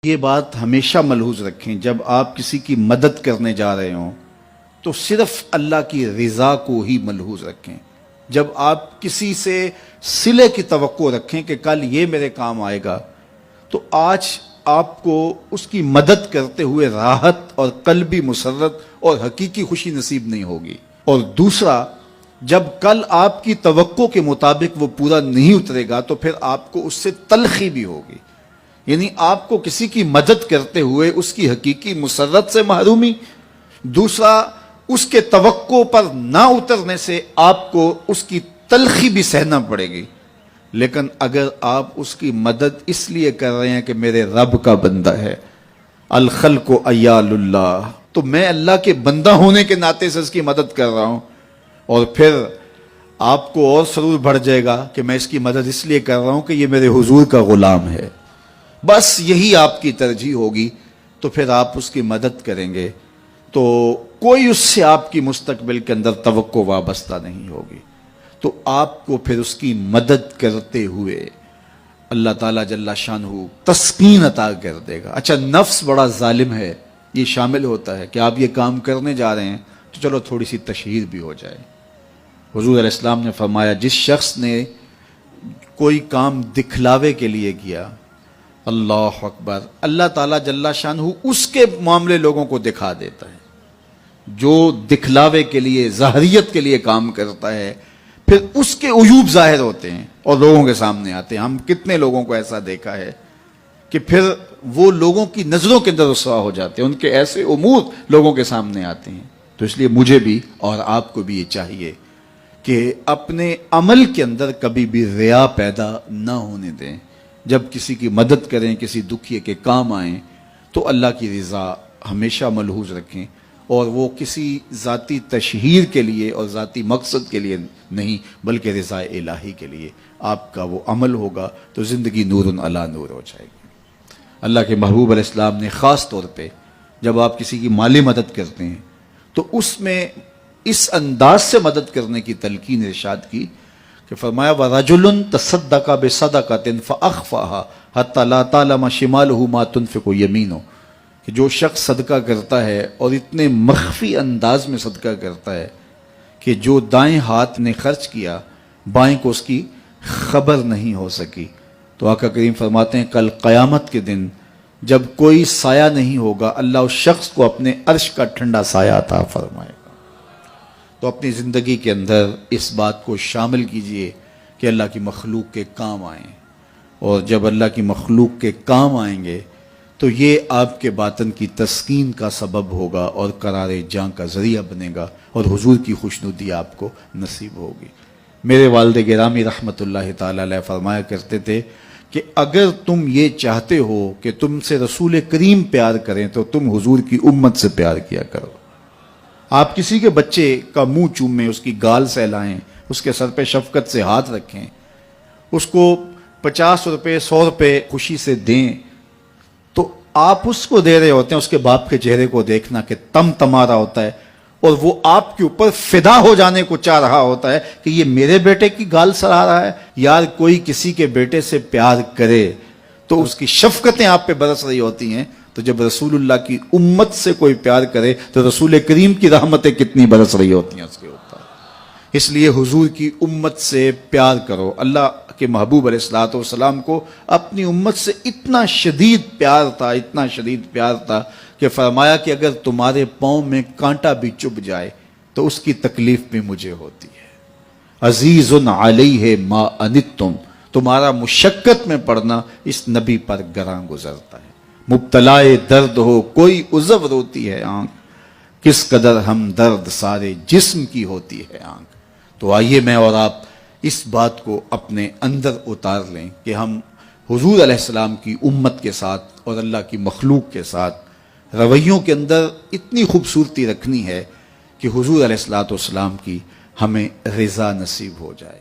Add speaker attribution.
Speaker 1: یہ بات ہمیشہ ملحوظ رکھیں، جب آپ کسی کی مدد کرنے جا رہے ہوں تو صرف اللہ کی رضا کو ہی ملحوظ رکھیں۔ جب آپ کسی سے صلے کی توقع رکھیں کہ کل یہ میرے کام آئے گا، تو آج آپ کو اس کی مدد کرتے ہوئے راحت اور قلبی مسرت اور حقیقی خوشی نصیب نہیں ہوگی۔ اور دوسرا، جب کل آپ کی توقع کے مطابق وہ پورا نہیں اترے گا تو پھر آپ کو اس سے تلخی بھی ہوگی، یعنی آپ کو کسی کی مدد کرتے ہوئے اس کی حقیقی مسرت سے محرومی، دوسرا اس کے توقع پر نہ اترنے سے آپ کو اس کی تلخی بھی سہنا پڑے گی۔ لیکن اگر آپ اس کی مدد اس لیے کر رہے ہیں کہ میرے رب کا بندہ ہے، الخلق عیال اللہ، تو میں اللہ کے بندہ ہونے کے ناطے سے اس کی مدد کر رہا ہوں، اور پھر آپ کو اور سرور بڑھ جائے گا کہ میں اس کی مدد اس لیے کر رہا ہوں کہ یہ میرے حضور کا غلام ہے، بس یہی آپ کی ترجیح ہوگی، تو پھر آپ اس کی مدد کریں گے تو کوئی اس سے آپ کی مستقبل کے اندر توقع وابستہ نہیں ہوگی، تو آپ کو پھر اس کی مدد کرتے ہوئے اللہ تعالیٰ جل شانہ تسکین عطا کر دے گا۔ اچھا، نفس بڑا ظالم ہے، یہ شامل ہوتا ہے کہ آپ یہ کام کرنے جا رہے ہیں تو چلو تھوڑی سی تشہیر بھی ہو جائے۔ حضور علیہ السلام نے فرمایا، جس شخص نے کوئی کام دکھلاوے کے لیے کیا، اللہ اکبر، اللہ تعالیٰ جل شانہ اس کے معاملے لوگوں کو دکھا دیتا ہے۔ جو دکھلاوے کے لیے، ظاہریت کے لیے کام کرتا ہے، پھر اس کے عیوب ظاہر ہوتے ہیں اور لوگوں کے سامنے آتے ہیں۔ ہم کتنے لوگوں کو ایسا دیکھا ہے کہ پھر وہ لوگوں کی نظروں کے اندر رسوا ہو جاتے ہیں، ان کے ایسے امور لوگوں کے سامنے آتے ہیں۔ تو اس لیے مجھے بھی اور آپ کو بھی یہ چاہیے کہ اپنے عمل کے اندر کبھی بھی ریا پیدا نہ ہونے دیں۔ جب کسی کی مدد کریں، کسی دکھیے کے کام آئیں، تو اللہ کی رضا ہمیشہ ملحوظ رکھیں، اور وہ کسی ذاتی تشہیر کے لیے اور ذاتی مقصد کے لیے نہیں، بلکہ رضا الہی کے لیے آپ کا وہ عمل ہوگا تو زندگی نور علی نور ہو جائے گی۔ اللہ کے محبوب علیہ السلام نے خاص طور پہ جب آپ کسی کی مالی مدد کرتے ہیں تو اس میں اس انداز سے مدد کرنے کی تلقین ارشاد کی کہ فرمایا، وَرَجُلٌ تَصَدَّقَ بِصَدَقَةٍ فَأَخْفَاهَا حَتَّى لَا تَعْلَمَ شِمَالُهُ مَا تُنْفِقُ يَمِينُهُ، کہ جو شخص صدقہ کرتا ہے اور اتنے مخفی انداز میں صدقہ کرتا ہے کہ جو دائیں ہاتھ نے خرچ کیا بائیں کو اس کی خبر نہیں ہو سکی، تو آقا کریم فرماتے ہیں کل قیامت کے دن جب کوئی سایہ نہیں ہوگا، اللہ اس شخص کو اپنے عرش کا ٹھنڈا سایہ عطا فرمائے گا۔ تو اپنی زندگی کے اندر اس بات کو شامل کیجئے کہ اللہ کی مخلوق کے کام آئیں، اور جب اللہ کی مخلوق کے کام آئیں گے تو یہ آپ کے باطن کی تسکین کا سبب ہوگا اور قرار جاں کا ذریعہ بنے گا، اور حضور کی خوشنودی آپ کو نصیب ہوگی۔ میرے والد گرامی رحمت اللہ تعالی علیہ فرمایا کرتے تھے کہ اگر تم یہ چاہتے ہو کہ تم سے رسول کریم پیار کریں تو تم حضور کی امت سے پیار کیا کرو۔ آپ کسی کے بچے کا منہ چومیں، اس کی گال سہلائیں، اس کے سر پہ شفقت سے ہاتھ رکھیں، اس کو 50 روپے 100 روپے خوشی سے دیں، تو آپ اس کو دے رہے ہوتے ہیں، اس کے باپ کے چہرے کو دیکھنا کہ تم تمہارا ہوتا ہے، اور وہ آپ کے اوپر فدا ہو جانے کو چاہ رہا ہوتا ہے کہ یہ میرے بیٹے کی گال سڑا رہا ہے۔ یار کوئی کسی کے بیٹے سے پیار کرے تو اس کی شفقتیں آپ پہ برس رہی ہوتی ہیں، تو جب رسول اللہ کی امت سے کوئی پیار کرے تو رسول کریم کی رحمتیں کتنی برس رہی ہوتی ہیں اس کے اوپر۔ اس لیے حضور کی امت سے پیار کرو۔ اللہ کے محبوب علیہ الصلوۃ والسلام کو اپنی امت سے اتنا شدید پیار تھا، اتنا شدید پیار تھا کہ فرمایا کہ اگر تمہارے پاؤں میں کانٹا بھی چبھ جائے تو اس کی تکلیف بھی مجھے ہوتی ہے۔ عزیز علیہ ما عنتم، تمہارا مشقت میں پڑنا اس نبی پر گراں گزرتا ہے۔ مبتلائے درد ہو کوئی عذر روتی ہے آنکھ، کس قدر ہم درد سارے جسم کی ہوتی ہے آنکھ۔ تو آئیے میں اور آپ اس بات کو اپنے اندر اتار لیں کہ ہم حضور علیہ السلام کی امت کے ساتھ اور اللہ کی مخلوق کے ساتھ رویوں کے اندر اتنی خوبصورتی رکھنی ہے کہ حضور علیہ السلام کی ہمیں رضا نصیب ہو جائے۔